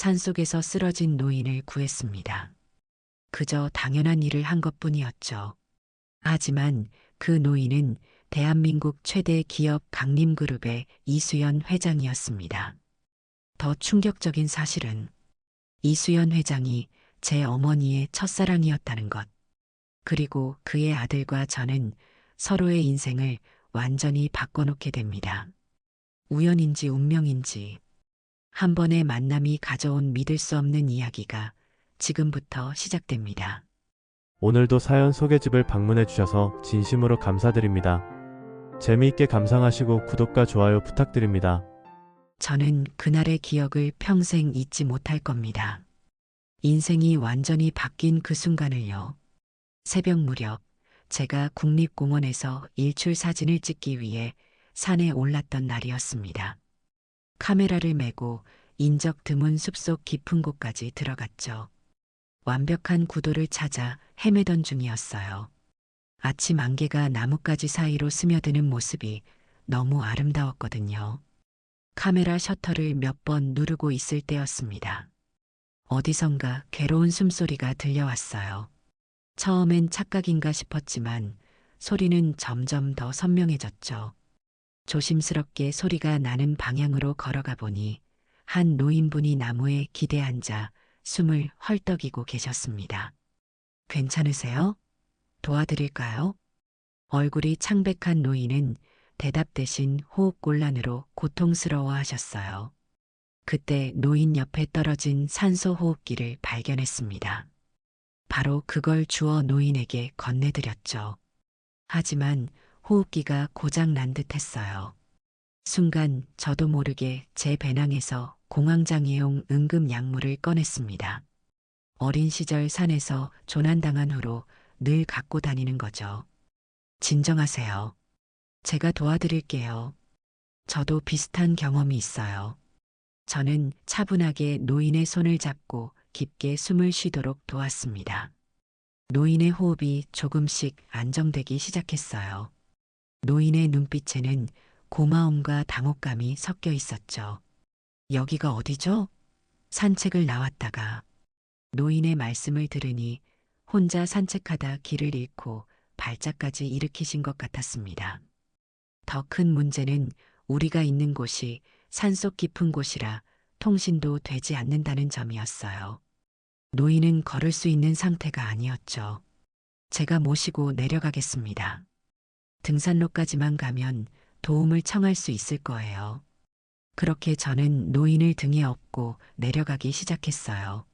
산속에서 쓰러진 노인을 구했습니다. 그저 당연한 일을 한 것뿐이었죠. 하지만 그 노인은 대한민국 최대 기업 강림그룹의 이수연 회장이었습니다. 더 충격적인 사실은 이수연 회장이 제 어머니의 첫사랑이었다는 것. 그리고 그의 아들과 저는 서로의 인생을 완전히 바꿔놓게 됩니다. 우연인지 운명인지 한 번의 만남이 가져온 믿을 수 없는 이야기가 지금부터 시작됩니다. 오늘도 사연 소개집을 방문해 주셔서 진심으로 감사드립니다. 재미있게 감상하시고 구독과 좋아요 부탁드립니다. 저는 그날의 기억을 평생 잊지 못할 겁니다. 인생이 완전히 바뀐 그 순간을요. 새벽 무렵 제가 국립공원에서 일출 사진을 찍기 위해 산에 올랐던 날이었습니다. 카메라를 메고 인적 드문 숲속 깊은 곳까지 들어갔죠. 완벽한 구도를 찾아 헤매던 중이었어요. 아침 안개가 나뭇가지 사이로 스며드는 모습이 너무 아름다웠거든요. 카메라 셔터를 몇 번 누르고 있을 때였습니다. 어디선가 괴로운 숨소리가 들려왔어요. 처음엔 착각인가 싶었지만 소리는 점점 더 선명해졌죠. 조심스럽게 소리가 나는 방향으로 걸어가 보니 한 노인분이 나무에 기대 앉아 숨을 헐떡이고 계셨습니다. 괜찮으세요? 도와드릴까요? 얼굴이 창백한 노인은 대답 대신 호흡곤란으로 고통스러워 하셨어요. 그때 노인 옆에 떨어진 산소 호흡기를 발견했습니다. 바로 그걸 주워 노인에게 건네드렸죠. 하지만 호흡기가 고장 난 듯 했어요. 순간 저도 모르게 제 배낭에서 공황장애용 응급 약물을 꺼냈습니다. 어린 시절 산에서 조난당한 후로 늘 갖고 다니는 거죠. 진정하세요. 제가 도와드릴게요. 저도 비슷한 경험이 있어요. 저는 차분하게 노인의 손을 잡고 깊게 숨을 쉬도록 도왔습니다. 노인의 호흡이 조금씩 안정되기 시작했어요. 노인의 눈빛에는 고마움과 당혹감이 섞여 있었죠. 여기가 어디죠? 산책을 나왔다가 노인의 말씀을 들으니 혼자 산책하다 길을 잃고 발작까지 일으키신 것 같았습니다. 더 큰 문제는 우리가 있는 곳이 산속 깊은 곳이라 통신도 되지 않는다는 점이었어요. 노인은 걸을 수 있는 상태가 아니었죠. 제가 모시고 내려가겠습니다. 등산로까지만 가면 도움을 청할 수 있을 거예요. 그렇게 저는 노인을 등에 업고 내려가기 시작했어요.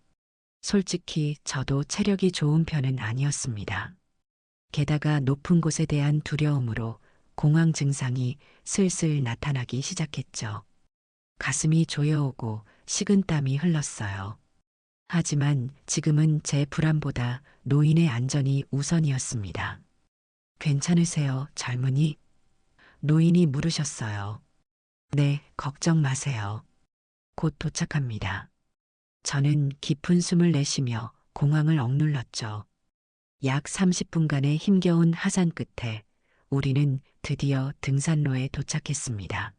솔직히 저도 체력이 좋은 편은 아니었습니다. 게다가 높은 곳에 대한 두려움으로 공황 증상이 슬슬 나타나기 시작했죠. 가슴이 조여오고 식은땀이 흘렀어요. 하지만 지금은 제 불안보다 노인의 안전이 우선이었습니다. 괜찮으세요, 젊은이? 노인이 물으셨어요. 네, 걱정 마세요. 곧 도착합니다. 저는 깊은 숨을 내쉬며 공황을 억눌렀죠. 약 30분간의 힘겨운 하산 끝에 우리는 드디어 등산로에 도착했습니다.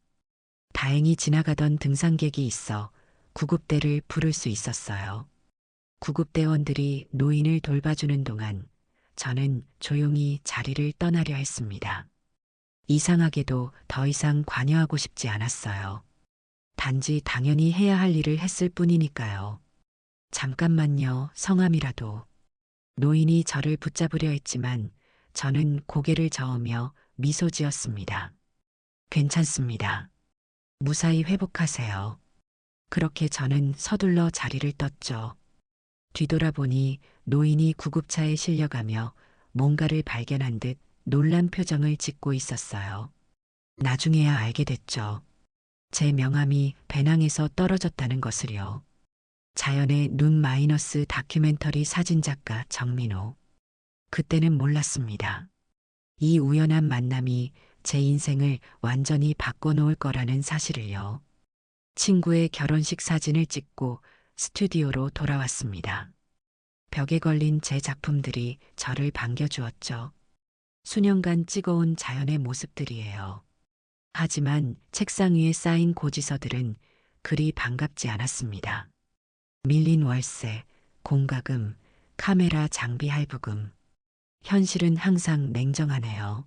다행히 지나가던 등산객이 있어 구급대를 부를 수 있었어요. 구급대원들이 노인을 돌봐주는 동안 저는 조용히 자리를 떠나려 했습니다. 이상하게도 더 이상 관여하고 싶지 않았어요. 단지 당연히 해야 할 일을 했을 뿐이니까요. 잠깐만요, 성함이라도. 노인이 저를 붙잡으려 했지만 저는 고개를 저으며 미소 지었습니다. 괜찮습니다. 무사히 회복하세요. 그렇게 저는 서둘러 자리를 떴죠. 뒤돌아보니 노인이 구급차에 실려가며 뭔가를 발견한 듯 놀란 표정을 짓고 있었어요. 나중에야 알게 됐죠. 제 명함이 배낭에서 떨어졌다는 것을요. 자연의 눈 마이너스 다큐멘터리 사진작가 정민호. 그때는 몰랐습니다. 이 우연한 만남이 제 인생을 완전히 바꿔놓을 거라는 사실을요. 친구의 결혼식 사진을 찍고 스튜디오로 돌아왔습니다. 벽에 걸린 제 작품들이 저를 반겨주었죠. 수년간 찍어온 자연의 모습들이에요. 하지만 책상 위에 쌓인 고지서들은 그리 반갑지 않았습니다. 밀린 월세, 공과금, 카메라 장비 할부금. 현실은 항상 냉정하네요.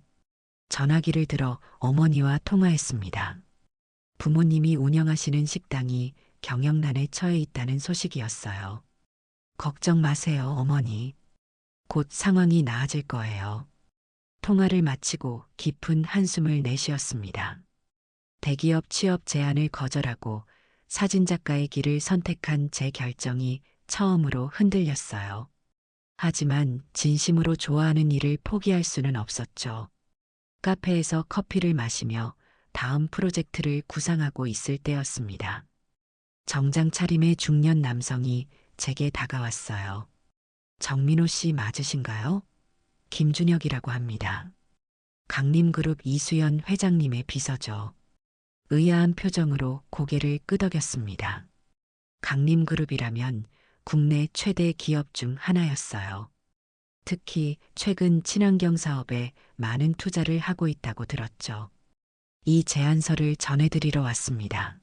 전화기를 들어 어머니와 통화했습니다. 부모님이 운영하시는 식당이 경영난에 처해 있다는 소식이었어요. 걱정 마세요, 어머니. 곧 상황이 나아질 거예요. 통화를 마치고 깊은 한숨을 내쉬었습니다. 대기업 취업 제안을 거절하고 사진작가의 길을 선택한 제 결정이 처음으로 흔들렸어요. 하지만 진심으로 좋아하는 일을 포기할 수는 없었죠. 카페에서 커피를 마시며 다음 프로젝트를 구상하고 있을 때였습니다. 정장 차림의 중년 남성이 제게 다가왔어요. 정민호 씨 맞으신가요? 김준혁이라고 합니다. 강림그룹 이수연 회장님의 비서죠. 의아한 표정으로 고개를 끄덕였습니다. 강림그룹이라면 국내 최대 기업 중 하나였어요. 특히 최근 친환경 사업에 많은 투자를 하고 있다고 들었죠. 이 제안서를 전해드리러 왔습니다.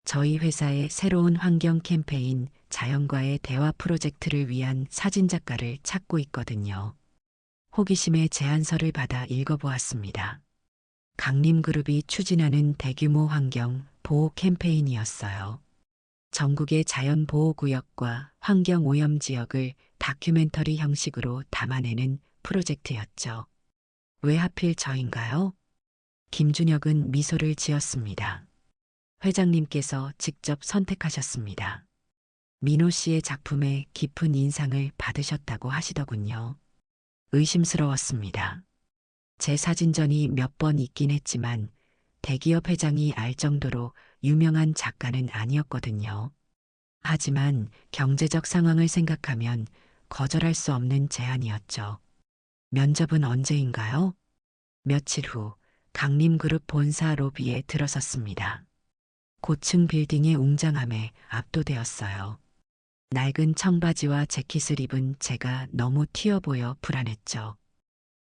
저희 회사의 새로운 환경 캠페인 자연과의 대화 프로젝트를 위한 사진작가를 찾고 있거든요. 호기심에 제안서를 받아 읽어보았습니다. 강림그룹이 추진하는 대규모 환경 보호 캠페인이었어요. 전국의 자연보호구역과 환경오염 지역을 다큐멘터리 형식으로 담아내는 프로젝트였죠. 왜 하필 저인가요? 김준혁은 미소를 지었습니다. 회장님께서 직접 선택하셨습니다. 민호 씨의 작품에 깊은 인상을 받으셨다고 하시더군요. 의심스러웠습니다. 제 사진전이 몇 번 있긴 했지만 대기업 회장이 알 정도로 유명한 작가는 아니었거든요. 하지만 경제적 상황을 생각하면 거절할 수 없는 제안이었죠. 면접은 언제인가요? 며칠 후 강림그룹 본사 로비에 들어섰습니다. 고층 빌딩의 웅장함에 압도되었어요. 낡은 청바지와 재킷을 입은 제가 너무 튀어 보여 불안했죠.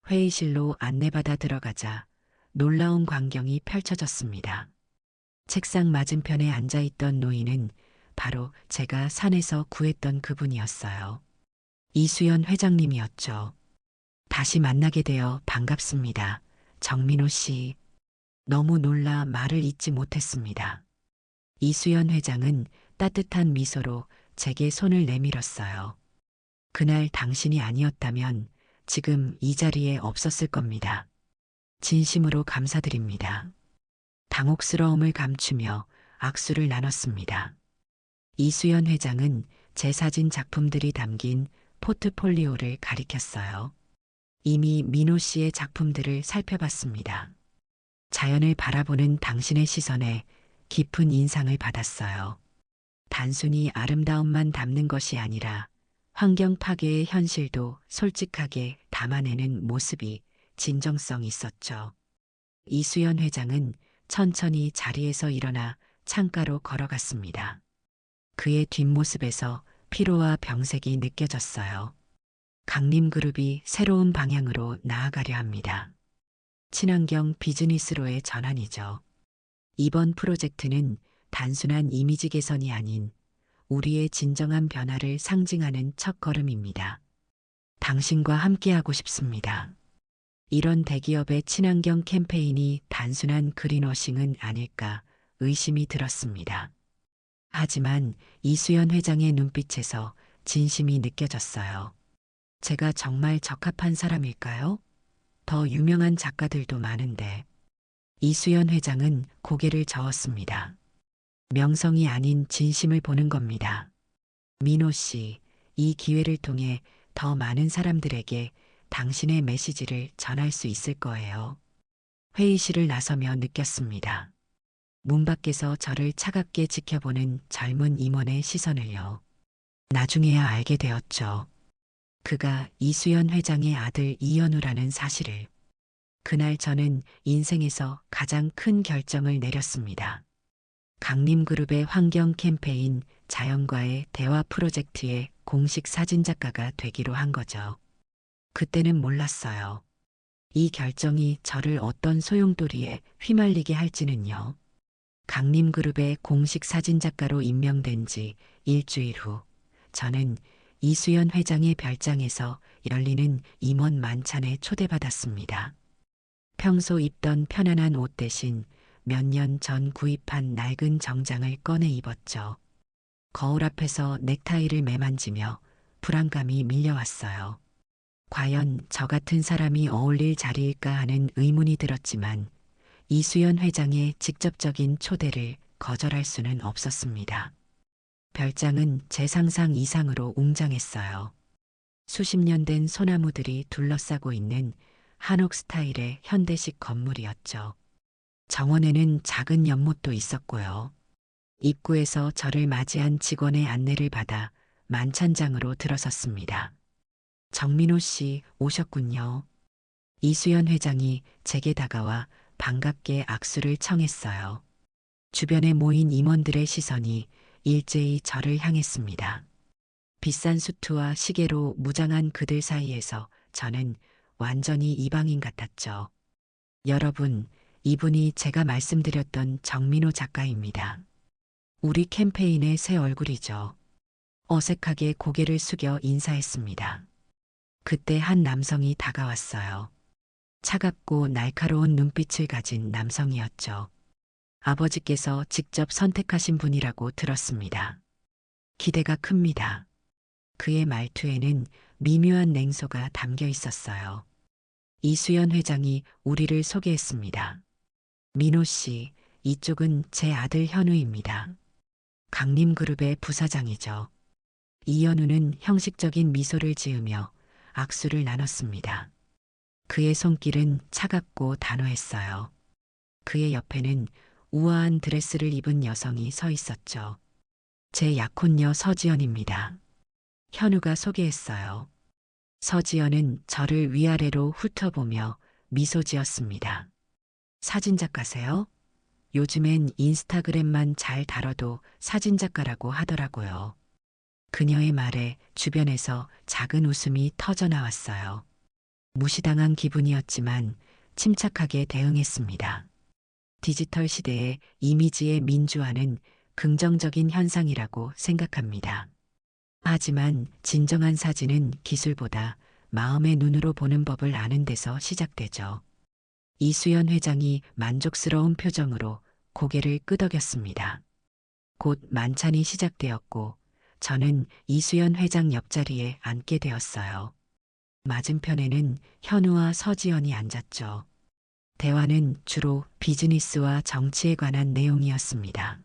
회의실로 안내받아 들어가자 놀라운 광경이 펼쳐졌습니다. 책상 맞은편에 앉아있던 노인은 바로 제가 산에서 구했던 그분이었어요. 이수연 회장님이었죠. 다시 만나게 되어 반갑습니다. 정민호 씨. 너무 놀라 말을 잇지 못했습니다. 이수연 회장은 따뜻한 미소로 제게 손을 내밀었어요. 그날 당신이 아니었다면 지금 이 자리에 없었을 겁니다. 진심으로 감사드립니다. 당혹스러움을 감추며 악수를 나눴습니다. 이수연 회장은 제 사진 작품들이 담긴 포트폴리오를 가리켰어요. 이미 민호 씨의 작품들을 살펴봤습니다. 자연을 바라보는 당신의 시선에 깊은 인상을 받았어요. 단순히 아름다움만 담는 것이 아니라 환경 파괴의 현실도 솔직하게 담아내는 모습이 진정성 있었죠. 이수연 회장은 천천히 자리에서 일어나 창가로 걸어갔습니다. 그의 뒷모습에서 피로와 병색이 느껴졌어요. 강림그룹이 새로운 방향으로 나아가려 합니다. 친환경 비즈니스로의 전환이죠. 이번 프로젝트는 단순한 이미지 개선이 아닌 우리의 진정한 변화를 상징하는 첫걸음입니다. 당신과 함께하고 싶습니다. 이런 대기업의 친환경 캠페인이 단순한 그린워싱은 아닐까 의심이 들었습니다. 하지만 이수연 회장의 눈빛에서 진심이 느껴졌어요. 제가 정말 적합한 사람일까요? 더 유명한 작가들도 많은데. 이수연 회장은 고개를 저었습니다. 명성이 아닌 진심을 보는 겁니다. 민호 씨, 이 기회를 통해 더 많은 사람들에게 당신의 메시지를 전할 수 있을 거예요. 회의실을 나서며 느꼈습니다. 문 밖에서 저를 차갑게 지켜보는 젊은 임원의 시선을요. 나중에야 알게 되었죠. 그가 이수연 회장의 아들 이현우라는 사실을. 그날 저는 인생에서 가장 큰 결정을 내렸습니다. 강림그룹의 환경 캠페인 자연과의 대화 프로젝트의 공식 사진작가가 되기로 한 거죠. 그때는 몰랐어요. 이 결정이 저를 어떤 소용돌이에 휘말리게 할지는요. 강림그룹의 공식 사진작가로 임명된 지 일주일 후, 저는 이수연 회장의 별장에서 열리는 임원 만찬에 초대받았습니다. 평소 입던 편안한 옷 대신 몇 년 전 구입한 낡은 정장을 꺼내 입었죠. 거울 앞에서 넥타이를 매만지며 불안감이 밀려왔어요. 과연 저 같은 사람이 어울릴 자리일까 하는 의문이 들었지만 이수연 회장의 직접적인 초대를 거절할 수는 없었습니다. 별장은 제 상상 이상으로 웅장했어요. 수십 년 된 소나무들이 둘러싸고 있는 한옥 스타일의 현대식 건물이었죠. 정원에는 작은 연못도 있었고요. 입구에서 저를 맞이한 직원의 안내를 받아 만찬장으로 들어섰습니다. 정민호 씨 오셨군요. 이수연 회장이 제게 다가와 반갑게 악수를 청했어요. 주변에 모인 임원들의 시선이 일제히 저를 향했습니다. 비싼 수트와 시계로 무장한 그들 사이에서 저는 완전히 이방인 같았죠. 여러분, 이분이 제가 말씀드렸던 정민호 작가입니다. 우리 캠페인의 새 얼굴이죠. 어색하게 고개를 숙여 인사했습니다. 그때 한 남성이 다가왔어요. 차갑고 날카로운 눈빛을 가진 남성이었죠. 아버지께서 직접 선택하신 분이라고 들었습니다. 기대가 큽니다. 그의 말투에는 미묘한 냉소가 담겨 있었어요. 이수연 회장이 우리를 소개했습니다. 민호 씨, 이쪽은 제 아들 현우입니다. 강림그룹의 부사장이죠. 이현우는 형식적인 미소를 지으며 악수를 나눴습니다. 그의 손길은 차갑고 단호했어요. 그의 옆에는 우아한 드레스를 입은 여성이 서 있었죠. 제 약혼녀 서지연입니다. 현우가 소개했어요. 서지연은 저를 위아래로 훑어보며 미소 지었습니다. 사진작가세요? 요즘엔 인스타그램만 잘 다뤄도 사진작가라고 하더라고요. 그녀의 말에 주변에서 작은 웃음이 터져 나왔어요. 무시당한 기분이었지만 침착하게 대응했습니다. 디지털 시대의 이미지의 민주화는 긍정적인 현상이라고 생각합니다. 하지만 진정한 사진은 기술보다 마음의 눈으로 보는 법을 아는 데서 시작되죠. 이수연 회장이 만족스러운 표정으로 고개를 끄덕였습니다. 곧 만찬이 시작되었고 저는 이수연 회장 옆자리에 앉게 되었어요. 맞은편에는 현우와 서지연이 앉았죠. 대화는 주로 비즈니스와 정치에 관한 내용이었습니다.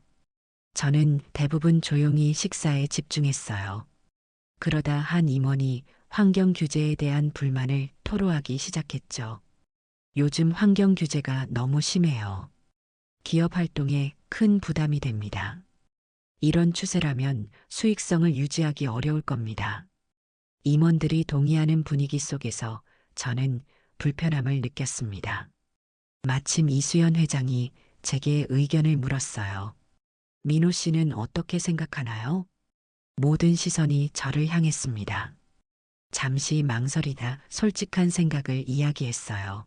저는 대부분 조용히 식사에 집중했어요. 그러다 한 임원이 환경 규제에 대한 불만을 토로하기 시작했죠. 요즘 환경 규제가 너무 심해요. 기업 활동에 큰 부담이 됩니다. 이런 추세라면 수익성을 유지하기 어려울 겁니다. 임원들이 동의하는 분위기 속에서 저는 불편함을 느꼈습니다. 마침 이수연 회장이 제게 의견을 물었어요. 민호 씨는 어떻게 생각하나요? 모든 시선이 저를 향했습니다. 잠시 망설이다 솔직한 생각을 이야기했어요.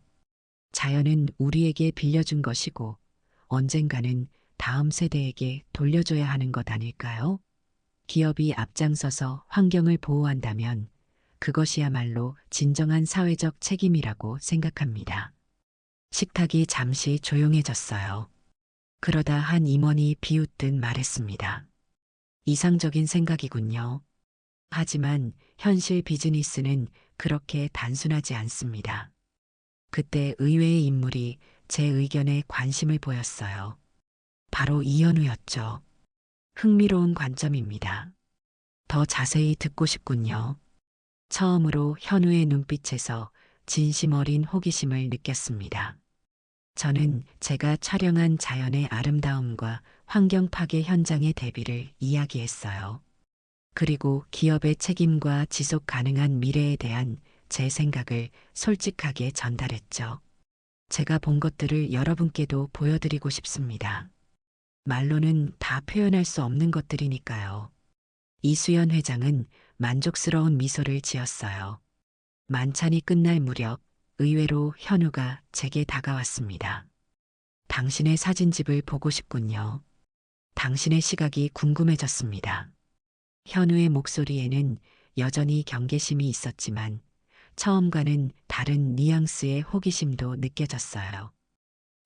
자연은 우리에게 빌려준 것이고 언젠가는 다음 세대에게 돌려줘야 하는 것 아닐까요? 기업이 앞장서서 환경을 보호한다면 그것이야말로 진정한 사회적 책임이라고 생각합니다. 식탁이 잠시 조용해졌어요. 그러다 한 임원이 비웃듯 말했습니다. 이상적인 생각이군요. 하지만 현실 비즈니스는 그렇게 단순하지 않습니다. 그때 의외의 인물이 제 의견에 관심을 보였어요. 바로 이현우였죠. 흥미로운 관점입니다. 더 자세히 듣고 싶군요. 처음으로 현우의 눈빛에서 진심 어린 호기심을 느꼈습니다. 저는 제가 촬영한 자연의 아름다움과 환경 파괴 현장의 대비를 이야기했어요. 그리고 기업의 책임과 지속 가능한 미래에 대한 제 생각을 솔직하게 전달했죠. 제가 본 것들을 여러분께도 보여드리고 싶습니다. 말로는 다 표현할 수 없는 것들이니까요. 이수연 회장은 만족스러운 미소를 지었어요. 만찬이 끝날 무렵 의외로 현우가 제게 다가왔습니다. 당신의 사진집을 보고 싶군요. 당신의 시각이 궁금해졌습니다. 현우의 목소리에는 여전히 경계심이 있었지만 처음과는 다른 뉘앙스의 호기심도 느껴졌어요.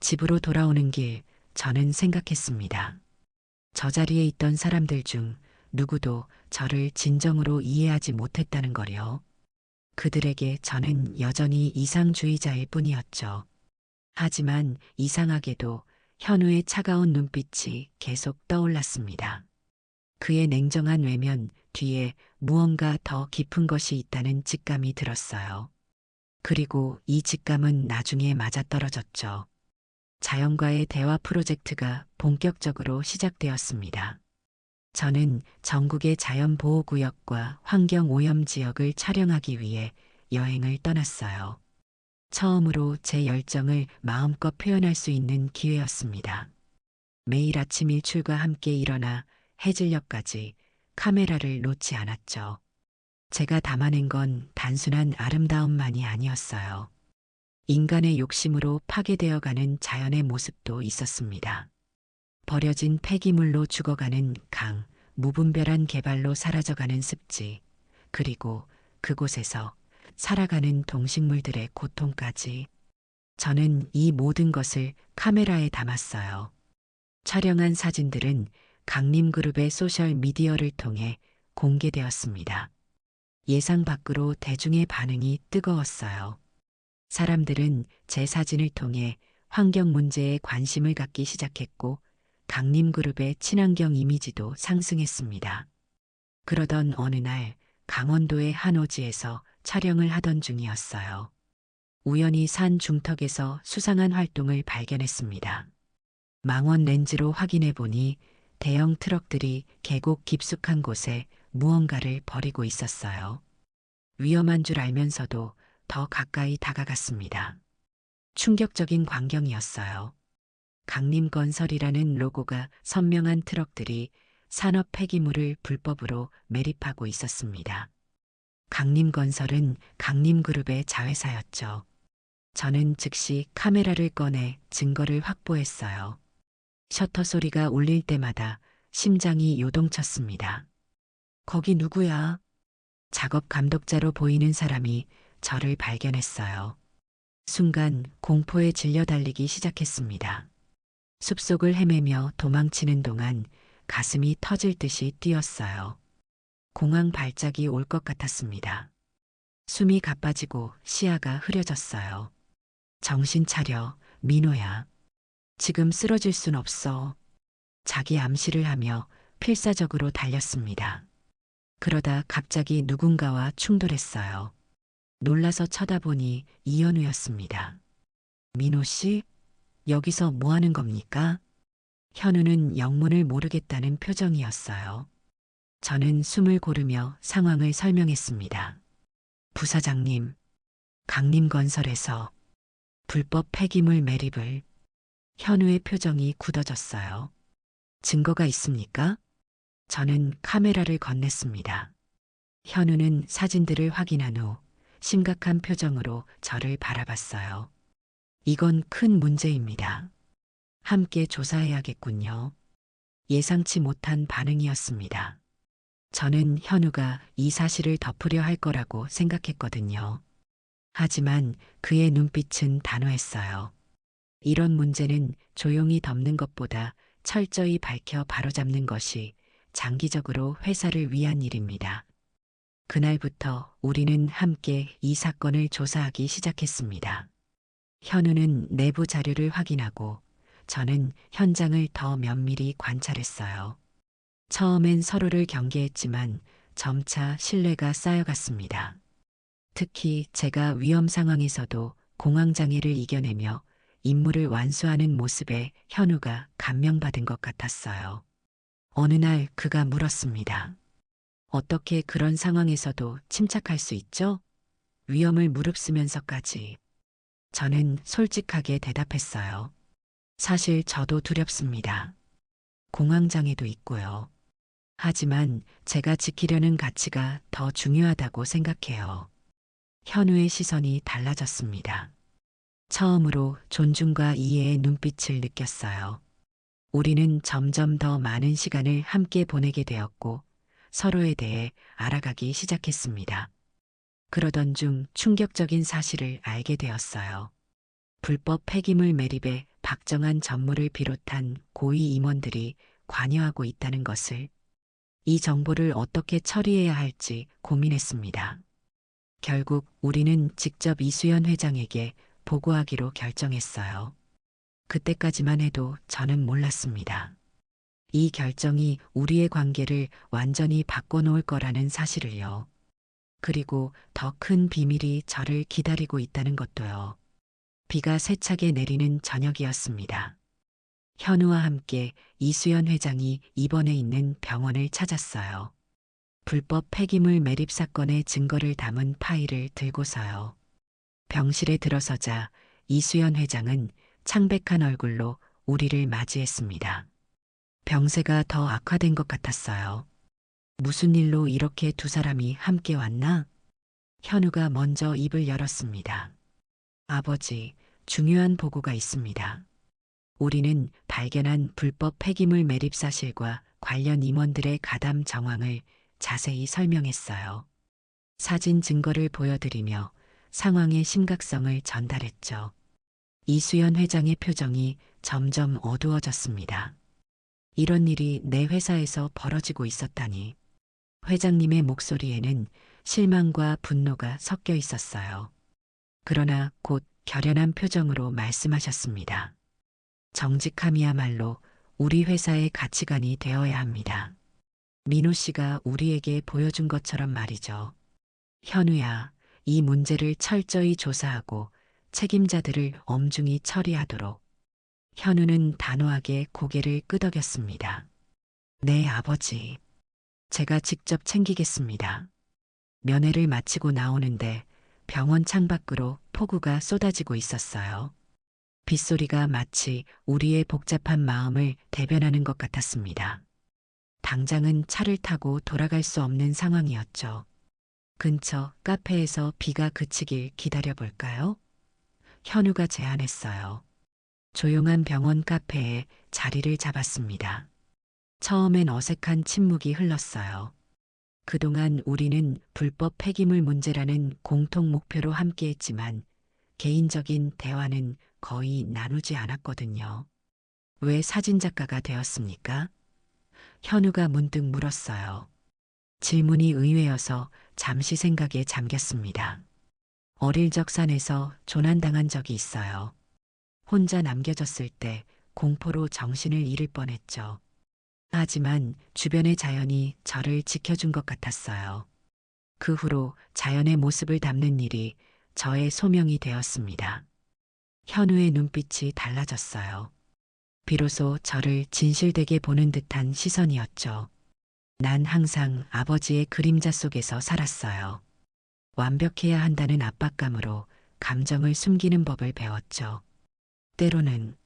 집으로 돌아오는 길, 저는 생각했습니다. 저 자리에 있던 사람들 중 누구도 저를 진정으로 이해하지 못했다는 거요. 그들에게 저는 여전히 이상주의자일 뿐이었죠. 하지만 이상하게도 현우의 차가운 눈빛이 계속 떠올랐습니다. 그의 냉정한 외면 뒤에 무언가 더 깊은 것이 있다는 직감이 들었어요. 그리고 이 직감은 나중에 맞아떨어졌죠. 자연과의 대화 프로젝트가 본격적으로 시작되었습니다. 저는 전국의 자연보호구역과 환경오염 지역을 촬영하기 위해 여행을 떠났어요. 처음으로 제 열정을 마음껏 표현할 수 있는 기회였습니다. 매일 아침 일출과 함께 일어나 해질녘까지 카메라를 놓지 않았죠. 제가 담아낸 건 단순한 아름다움만이 아니었어요. 인간의 욕심으로 파괴되어가는 자연의 모습도 있었습니다. 버려진 폐기물로 죽어가는 강, 무분별한 개발로 사라져가는 습지, 그리고 그곳에서 살아가는 동식물들의 고통까지. 저는 이 모든 것을 카메라에 담았어요. 촬영한 사진들은 강림그룹의 소셜미디어를 통해 공개되었습니다. 예상 밖으로 대중의 반응이 뜨거웠어요. 사람들은 제 사진을 통해 환경 문제에 관심을 갖기 시작했고 강림그룹의 친환경 이미지도 상승했습니다. 그러던 어느 날 강원도의 한 오지에서 촬영을 하던 중이었어요. 우연히 산 중턱에서 수상한 활동을 발견했습니다. 망원 렌즈로 확인해 보니 대형 트럭들이 계곡 깊숙한 곳에 무언가를 버리고 있었어요. 위험한 줄 알면서도 더 가까이 다가갔습니다. 충격적인 광경이었어요. 강림건설이라는 로고가 선명한 트럭들이 산업 폐기물을 불법으로 매립하고 있었습니다. 강림건설은 강림그룹의 자회사였죠. 저는 즉시 카메라를 꺼내 증거를 확보했어요. 셔터 소리가 울릴 때마다 심장이 요동쳤습니다. 거기 누구야? 작업 감독자로 보이는 사람이 저를 발견했어요. 순간 공포에 질려 달리기 시작했습니다. 숲속을 헤매며 도망치는 동안 가슴이 터질 듯이 뛰었어요. 공황 발작이 올 것 같았습니다. 숨이 가빠지고 시야가 흐려졌어요. 정신 차려, 민호야. 지금 쓰러질 순 없어. 자기 암시를 하며 필사적으로 달렸습니다. 그러다 갑자기 누군가와 충돌했어요. 놀라서 쳐다보니 이현우였습니다. 민호 씨, 여기서 뭐 하는 겁니까? 현우는 영문을 모르겠다는 표정이었어요. 저는 숨을 고르며 상황을 설명했습니다. 부사장님, 강림건설에서 불법 폐기물 매립을. 현우의 표정이 굳어졌어요. 증거가 있습니까? 저는 카메라를 건넸습니다. 현우는 사진들을 확인한 후 심각한 표정으로 저를 바라봤어요. 이건 큰 문제입니다. 함께 조사해야겠군요. 예상치 못한 반응이었습니다. 저는 현우가 이 사실을 덮으려 할 거라고 생각했거든요. 하지만 그의 눈빛은 단호했어요. 이런 문제는 조용히 덮는 것보다 철저히 밝혀 바로잡는 것이 장기적으로 회사를 위한 일입니다. 그날부터 우리는 함께 이 사건을 조사하기 시작했습니다. 현우는 내부 자료를 확인하고 저는 현장을 더 면밀히 관찰했어요. 처음엔 서로를 경계했지만 점차 신뢰가 쌓여갔습니다. 특히 제가 위험 상황에서도 공황장애를 이겨내며 임무를 완수하는 모습에 현우가 감명받은 것 같았어요. 어느 날 그가 물었습니다. 어떻게 그런 상황에서도 침착할 수 있죠? 위험을 무릅쓰면서까지. 저는 솔직하게 대답했어요. 사실 저도 두렵습니다. 공황장애도 있고요. 하지만 제가 지키려는 가치가 더 중요하다고 생각해요. 현우의 시선이 달라졌습니다. 처음으로 존중과 이해의 눈빛을 느꼈어요. 우리는 점점 더 많은 시간을 함께 보내게 되었고 서로에 대해 알아가기 시작했습니다. 그러던 중 충격적인 사실을 알게 되었어요. 불법 폐기물 매립에 박정한 전무를 비롯한 고위 임원들이 관여하고 있다는 것을, 이 정보를 어떻게 처리해야 할지 고민했습니다. 결국 우리는 직접 이수연 회장에게 보고하기로 결정했어요. 그때까지만 해도 저는 몰랐습니다. 이 결정이 우리의 관계를 완전히 바꿔놓을 거라는 사실을요. 그리고 더 큰 비밀이 저를 기다리고 있다는 것도요. 비가 세차게 내리는 저녁이었습니다. 현우와 함께 이수연 회장이 입원해 있는 병원을 찾았어요. 불법 폐기물 매립 사건의 증거를 담은 파일을 들고서요. 병실에 들어서자 이수연 회장은 창백한 얼굴로 우리를 맞이했습니다. 병세가 더 악화된 것 같았어요. 무슨 일로 이렇게 두 사람이 함께 왔나? 현우가 먼저 입을 열었습니다. 아버지, 중요한 보고가 있습니다. 우리는 발견한 불법 폐기물 매립 사실과 관련 임원들의 가담 정황을 자세히 설명했어요. 사진 증거를 보여드리며 상황의 심각성을 전달했죠. 이수연 회장의 표정이 점점 어두워졌습니다. 이런 일이 내 회사에서 벌어지고 있었다니. 회장님의 목소리에는 실망과 분노가 섞여 있었어요. 그러나 곧 결연한 표정으로 말씀하셨습니다. 정직함이야말로 우리 회사의 가치관이 되어야 합니다. 민호 씨가 우리에게 보여준 것처럼 말이죠. 현우야, 이 문제를 철저히 조사하고 책임자들을 엄중히 처리하도록. 현우는 단호하게 고개를 끄덕였습니다. 네, 아버지. 제가 직접 챙기겠습니다. 면회를 마치고 나오는데 병원 창밖으로 폭우가 쏟아지고 있었어요. 빗소리가 마치 우리의 복잡한 마음을 대변하는 것 같았습니다. 당장은 차를 타고 돌아갈 수 없는 상황이었죠. 근처 카페에서 비가 그치길 기다려볼까요? 현우가 제안했어요. 조용한 병원 카페에 자리를 잡았습니다. 처음엔 어색한 침묵이 흘렀어요. 그동안 우리는 불법 폐기물 문제라는 공통 목표로 함께했지만 개인적인 대화는 거의 나누지 않았거든요. 왜 사진작가가 되었습니까? 현우가 문득 물었어요. 질문이 의외여서 잠시 생각에 잠겼습니다. 어릴 적 산에서 조난당한 적이 있어요. 혼자 남겨졌을 때 공포로 정신을 잃을 뻔했죠. 하지만 주변의 자연이 저를 지켜준 것 같았어요. 그 후로 자연의 모습을 담는 일이 저의 소명이 되었습니다. 현우의 눈빛이 달라졌어요. 비로소 저를 진실되게 보는 듯한 시선이었죠. 난 항상 아버지의 그림자 속에서 살았어요. 완벽해야 한다는 압박감으로 감정을 숨기는 법을 배웠죠. 때로는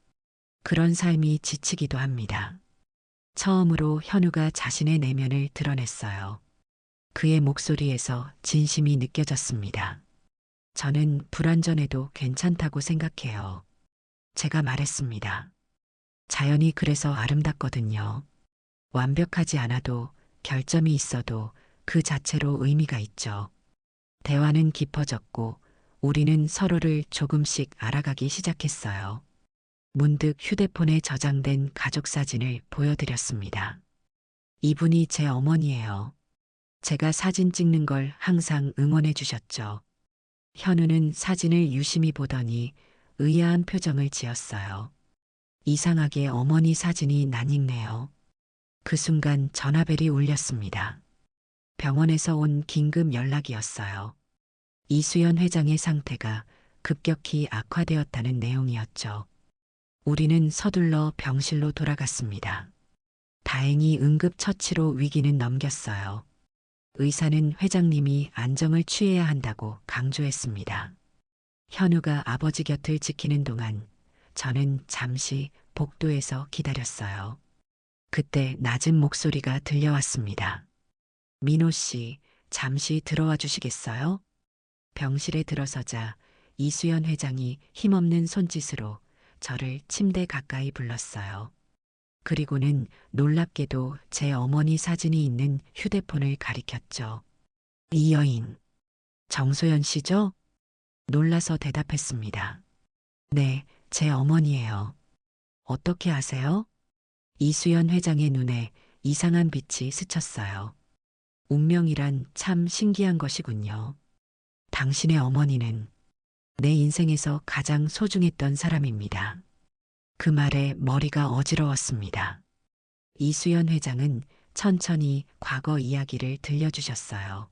그런 삶이 지치기도 합니다. 처음으로 현우가 자신의 내면을 드러냈어요. 그의 목소리에서 진심이 느껴졌습니다. 저는 불완전해도 괜찮다고 생각해요. 제가 말했습니다. 자연이 그래서 아름답거든요. 완벽하지 않아도 결점이 있어도 그 자체로 의미가 있죠. 대화는 깊어졌고 우리는 서로를 조금씩 알아가기 시작했어요. 문득 휴대폰에 저장된 가족 사진을 보여드렸습니다. 이분이 제 어머니예요. 제가 사진 찍는 걸 항상 응원해 주셨죠. 현우는 사진을 유심히 보더니 의아한 표정을 지었어요. 이상하게 어머니 사진이 낯익네요. 그 순간 전화벨이 울렸습니다. 병원에서 온 긴급 연락이었어요. 이수연 회장의 상태가 급격히 악화되었다는 내용이었죠. 우리는 서둘러 병실로 돌아갔습니다. 다행히 응급처치로 위기는 넘겼어요. 의사는 회장님이 안정을 취해야 한다고 강조했습니다. 현우가 아버지 곁을 지키는 동안 저는 잠시 복도에서 기다렸어요. 그때 낮은 목소리가 들려왔습니다. 민호 씨, 잠시 들어와 주시겠어요? 병실에 들어서자 이수연 회장이 힘없는 손짓으로 저를 침대 가까이 불렀어요. 그리고는 놀랍게도 제 어머니 사진이 있는 휴대폰을 가리켰죠. 이 여인, 정소연 씨죠? 놀라서 대답했습니다. 네, 제 어머니예요. 어떻게 아세요? 이수연 회장의 눈에 이상한 빛이 스쳤어요. 운명이란 참 신기한 것이군요. 당신의 어머니는 내 인생에서 가장 소중했던 사람입니다. 그 말에 머리가 어지러웠습니다. 이수연 회장은 천천히 과거 이야기를 들려주셨어요.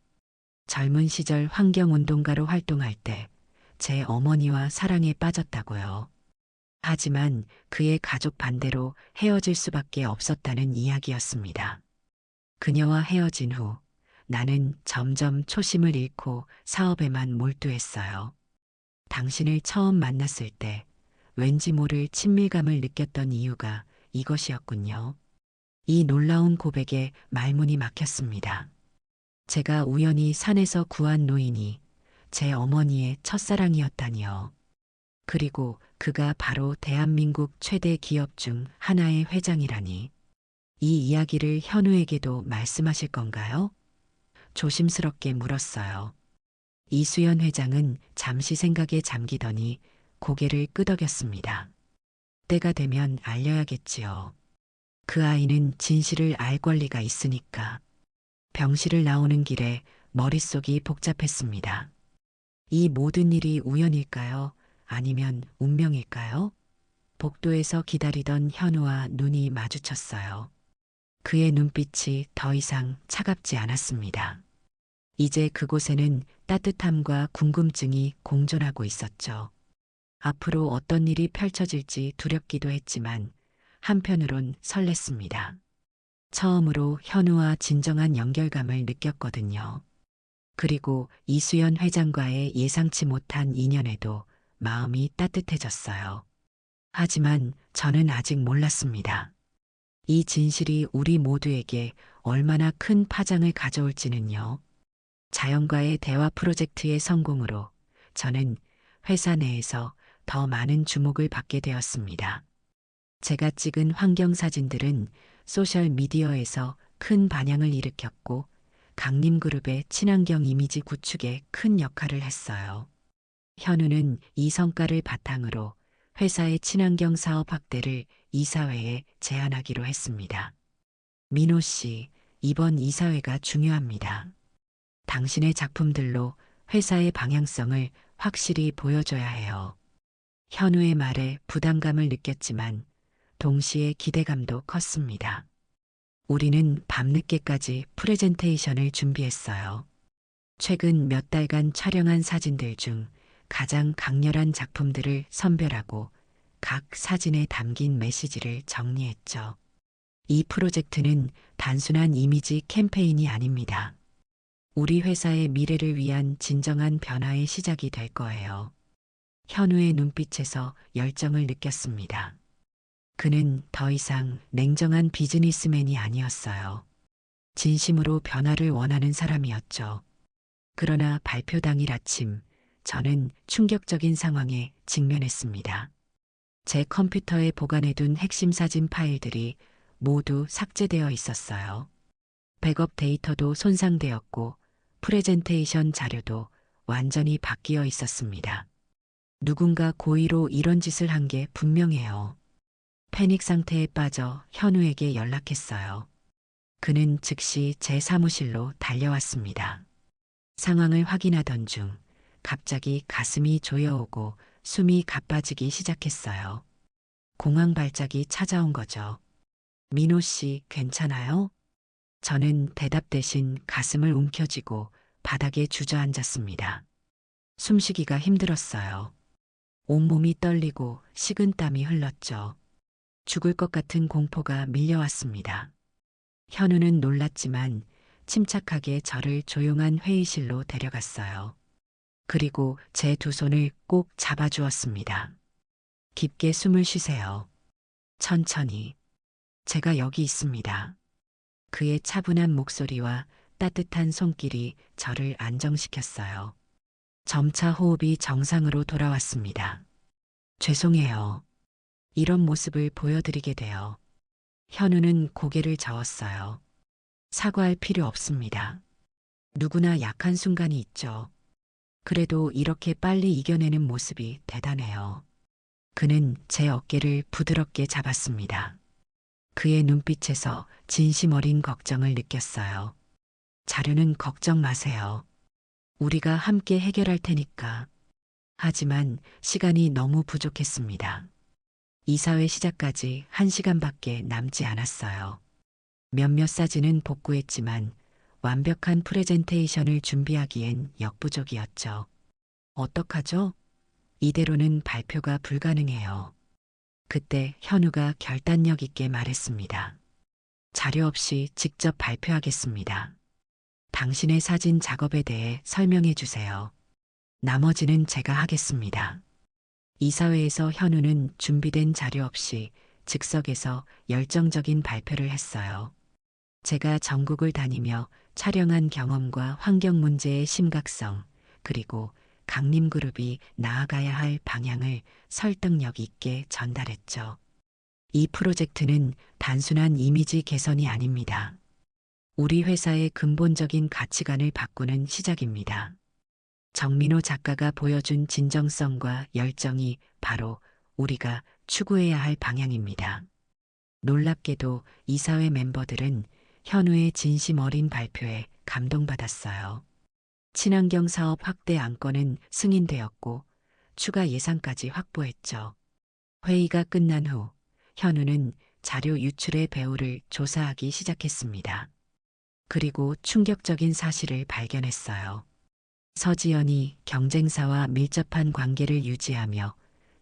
젊은 시절 환경운동가로 활동할 때 제 어머니와 사랑에 빠졌다고요. 하지만 그의 가족 반대로 헤어질 수밖에 없었다는 이야기였습니다. 그녀와 헤어진 후 나는 점점 초심을 잃고 사업에만 몰두했어요. 당신을 처음 만났을 때 왠지 모를 친밀감을 느꼈던 이유가 이것이었군요. 이 놀라운 고백에 말문이 막혔습니다. 제가 우연히 산에서 구한 노인이 제 어머니의 첫사랑이었다니요. 그리고 그가 바로 대한민국 최대 기업 중 하나의 회장이라니. 이 이야기를 현우에게도 말씀하실 건가요? 조심스럽게 물었어요. 이수연 회장은 잠시 생각에 잠기더니 고개를 끄덕였습니다. 때가 되면 알려야겠지요. 그 아이는 진실을 알 권리가 있으니까. 병실을 나오는 길에 머릿속이 복잡했습니다. 이 모든 일이 우연일까요? 아니면 운명일까요? 복도에서 기다리던 현우와 눈이 마주쳤어요. 그의 눈빛이 더 이상 차갑지 않았습니다. 이제 그곳에는 따뜻함과 궁금증이 공존하고 있었죠. 앞으로 어떤 일이 펼쳐질지 두렵기도 했지만 한편으론 설렜습니다. 처음으로 현우와 진정한 연결감을 느꼈거든요. 그리고 이수연 회장과의 예상치 못한 인연에도 마음이 따뜻해졌어요. 하지만 저는 아직 몰랐습니다. 이 진실이 우리 모두에게 얼마나 큰 파장을 가져올지는요. 자연과의 대화 프로젝트의 성공으로 저는 회사 내에서 더 많은 주목을 받게 되었습니다. 제가 찍은 환경 사진들은 소셜 미디어에서 큰 반향을 일으켰고 강림그룹의 친환경 이미지 구축에 큰 역할을 했어요. 현우는 이 성과를 바탕으로 회사의 친환경 사업 확대를 이사회에 제안하기로 했습니다. 민호 씨, 이번 이사회가 중요합니다. 당신의 작품들로 회사의 방향성을 확실히 보여줘야 해요. 현우의 말에 부담감을 느꼈지만 동시에 기대감도 컸습니다. 우리는 밤늦게까지 프레젠테이션을 준비했어요. 최근 몇 달간 촬영한 사진들 중 가장 강렬한 작품들을 선별하고 각 사진에 담긴 메시지를 정리했죠. 이 프로젝트는 단순한 이미지 캠페인이 아닙니다. 우리 회사의 미래를 위한 진정한 변화의 시작이 될 거예요. 현우의 눈빛에서 열정을 느꼈습니다. 그는 더 이상 냉정한 비즈니스맨이 아니었어요. 진심으로 변화를 원하는 사람이었죠. 그러나 발표 당일 아침, 저는 충격적인 상황에 직면했습니다. 제 컴퓨터에 보관해둔 핵심 사진 파일들이 모두 삭제되어 있었어요. 백업 데이터도 손상되었고 프레젠테이션 자료도 완전히 바뀌어 있었습니다. 누군가 고의로 이런 짓을 한 게 분명해요. 패닉 상태에 빠져 현우에게 연락했어요. 그는 즉시 제 사무실로 달려왔습니다. 상황을 확인하던 중 갑자기 가슴이 조여오고 숨이 가빠지기 시작했어요. 공황 발작이 찾아온 거죠. 민호 씨, 괜찮아요? 저는 대답 대신 가슴을 움켜쥐고 바닥에 주저앉았습니다. 숨쉬기가 힘들었어요. 온몸이 떨리고 식은땀이 흘렀죠. 죽을 것 같은 공포가 밀려왔습니다. 현우는 놀랐지만 침착하게 저를 조용한 회의실로 데려갔어요. 그리고 제 두 손을 꼭 잡아주었습니다. 깊게 숨을 쉬세요. 천천히. 제가 여기 있습니다. 그의 차분한 목소리와 따뜻한 손길이 저를 안정시켰어요. 점차 호흡이 정상으로 돌아왔습니다. 죄송해요. 이런 모습을 보여드리게 되어. 현우는 고개를 저었어요. 사과할 필요 없습니다. 누구나 약한 순간이 있죠. 그래도 이렇게 빨리 이겨내는 모습이 대단해요. 그는 제 어깨를 부드럽게 잡았습니다. 그의 눈빛에서 진심 어린 걱정을 느꼈어요. 자료는 걱정 마세요. 우리가 함께 해결할 테니까. 하지만 시간이 너무 부족했습니다. 이사회 시작까지 1시간밖에 남지 않았어요. 몇몇 사진은 복구했지만 완벽한 프레젠테이션을 준비하기엔 역부족이었죠. 어떡하죠? 이대로는 발표가 불가능해요. 그때 현우가 결단력 있게 말했습니다. 자료 없이 직접 발표하겠습니다. 당신의 사진 작업에 대해 설명해 주세요. 나머지는 제가 하겠습니다. 이사회에서 현우는 준비된 자료 없이 즉석에서 열정적인 발표를 했어요. 제가 전국을 다니며 촬영한 경험과 환경 문제의 심각성, 그리고 강림그룹이 나아가야 할 방향을 설득력 있게 전달했죠. 이 프로젝트는 단순한 이미지 개선이 아닙니다. 우리 회사의 근본적인 가치관을 바꾸는 시작입니다. 정민호 작가가 보여준 진정성과 열정이 바로 우리가 추구해야 할 방향입니다. 놀랍게도 이사회 멤버들은 현우의 진심 어린 발표에 감동받았어요. 친환경 사업 확대 안건은 승인되었고 추가 예산까지 확보했죠. 회의가 끝난 후 현우는 자료 유출의 배후를 조사하기 시작했습니다. 그리고 충격적인 사실을 발견했어요. 서지연이 경쟁사와 밀접한 관계를 유지하며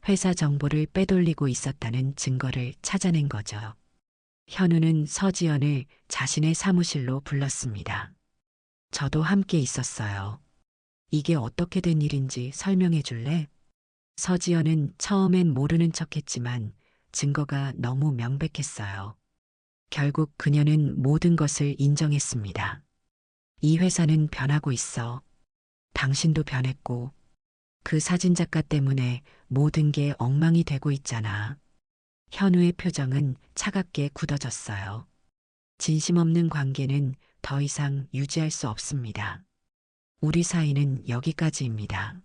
회사 정보를 빼돌리고 있었다는 증거를 찾아낸 거죠. 현우는 서지연을 자신의 사무실로 불렀습니다. 저도 함께 있었어요. 이게 어떻게 된 일인지 설명해 줄래? 서지연은 처음엔 모르는 척했지만 증거가 너무 명백했어요. 결국 그녀는 모든 것을 인정했습니다. 이 회사는 변하고 있어. 당신도 변했고, 그 사진작가 때문에 모든 게 엉망이 되고 있잖아. 현우의 표정은 차갑게 굳어졌어요. 진심 없는 관계는 더 이상 유지할 수 없습니다. 우리 사이는 여기까지입니다.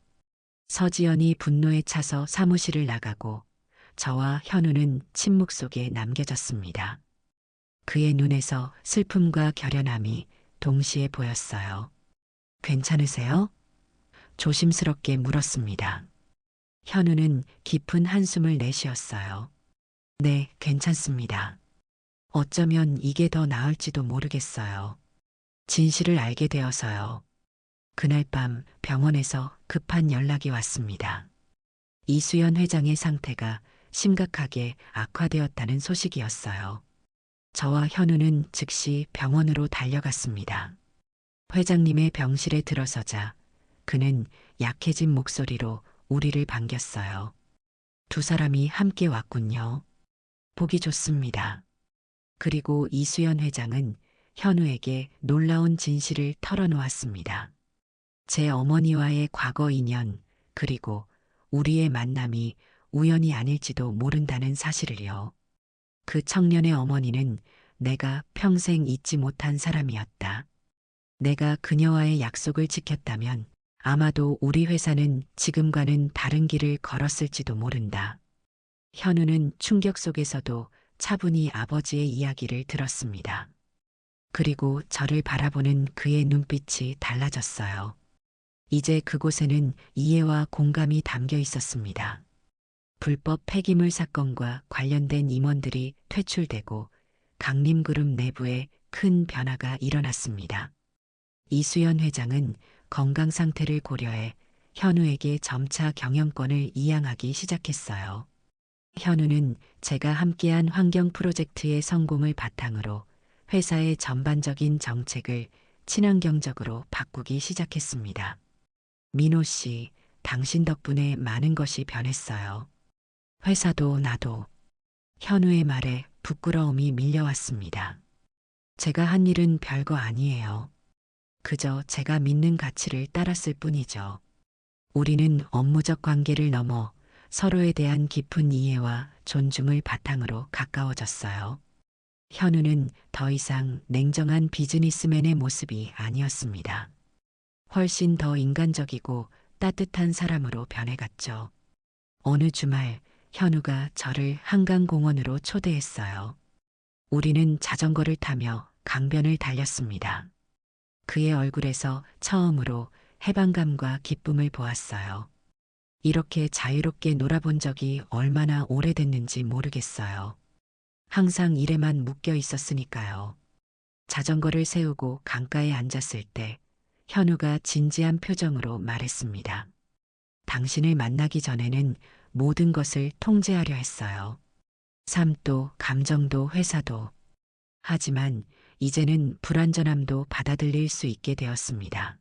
서지연이 분노에 차서 사무실을 나가고 저와 현우는 침묵 속에 남겨졌습니다. 그의 눈에서 슬픔과 결연함이 동시에 보였어요. 괜찮으세요? 조심스럽게 물었습니다. 현우는 깊은 한숨을 내쉬었어요. 네, 괜찮습니다. 어쩌면 이게 더 나을지도 모르겠어요. 진실을 알게 되어서요. 그날 밤 병원에서 급한 연락이 왔습니다. 이수연 회장의 상태가 심각하게 악화되었다는 소식이었어요. 저와 현우는 즉시 병원으로 달려갔습니다. 회장님의 병실에 들어서자 그는 약해진 목소리로 우리를 반겼어요. 두 사람이 함께 왔군요. 보기 좋습니다. 그리고 이수연 회장은 현우에게 놀라운 진실을 털어놓았습니다. 제 어머니와의 과거 인연, 그리고 우리의 만남이 우연이 아닐지도 모른다는 사실을요. 그 청년의 어머니는 내가 평생 잊지 못한 사람이었다. 내가 그녀와의 약속을 지켰다면 아마도 우리 회사는 지금과는 다른 길을 걸었을지도 모른다. 현우는 충격 속에서도 차분히 아버지의 이야기를 들었습니다. 그리고 저를 바라보는 그의 눈빛이 달라졌어요. 이제 그곳에는 이해와 공감이 담겨 있었습니다. 불법 폐기물 사건과 관련된 임원들이 퇴출되고 강림그룹 내부에 큰 변화가 일어났습니다. 이수연 회장은 건강 상태를 고려해 현우에게 점차 경영권을 이양하기 시작했어요. 현우는 제가 함께한 환경 프로젝트의 성공을 바탕으로 회사의 전반적인 정책을 친환경적으로 바꾸기 시작했습니다. 민호 씨, 당신 덕분에 많은 것이 변했어요. 회사도 나도. 현우의 말에 부끄러움이 밀려왔습니다. 제가 한 일은 별거 아니에요. 그저 제가 믿는 가치를 따랐을 뿐이죠. 우리는 업무적 관계를 넘어 서로에 대한 깊은 이해와 존중을 바탕으로 가까워졌어요. 현우는 더 이상 냉정한 비즈니스맨의 모습이 아니었습니다. 훨씬 더 인간적이고 따뜻한 사람으로 변해갔죠. 어느 주말 현우가 저를 한강공원으로 초대했어요. 우리는 자전거를 타며 강변을 달렸습니다. 그의 얼굴에서 처음으로 해방감과 기쁨을 보았어요. 이렇게 자유롭게 놀아본 적이 얼마나 오래됐는지 모르겠어요. 항상 일에만 묶여 있었으니까요. 자전거를 세우고 강가에 앉았을 때 현우가 진지한 표정으로 말했습니다. 당신을 만나기 전에는 모든 것을 통제하려 했어요. 삶도, 감정도, 회사도. 하지만 이제는 불완전함도 받아들일 수 있게 되었습니다.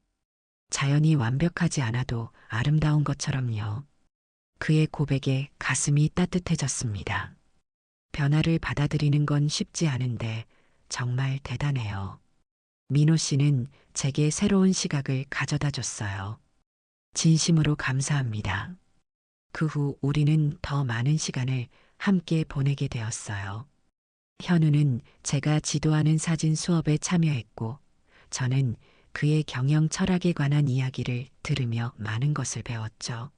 자연이 완벽하지 않아도 아름다운 것처럼요. 그의 고백에 가슴이 따뜻해졌습니다. 변화를 받아들이는 건 쉽지 않은데 정말 대단해요. 민호 씨는 제게 새로운 시각을 가져다 줬어요. 진심으로 감사합니다. 그 후 우리는 더 많은 시간을 함께 보내게 되었어요. 현우는 제가 지도하는 사진 수업에 참여했고, 저는 그의 경영 철학에 관한 이야기를 들으며 많은 것을 배웠죠.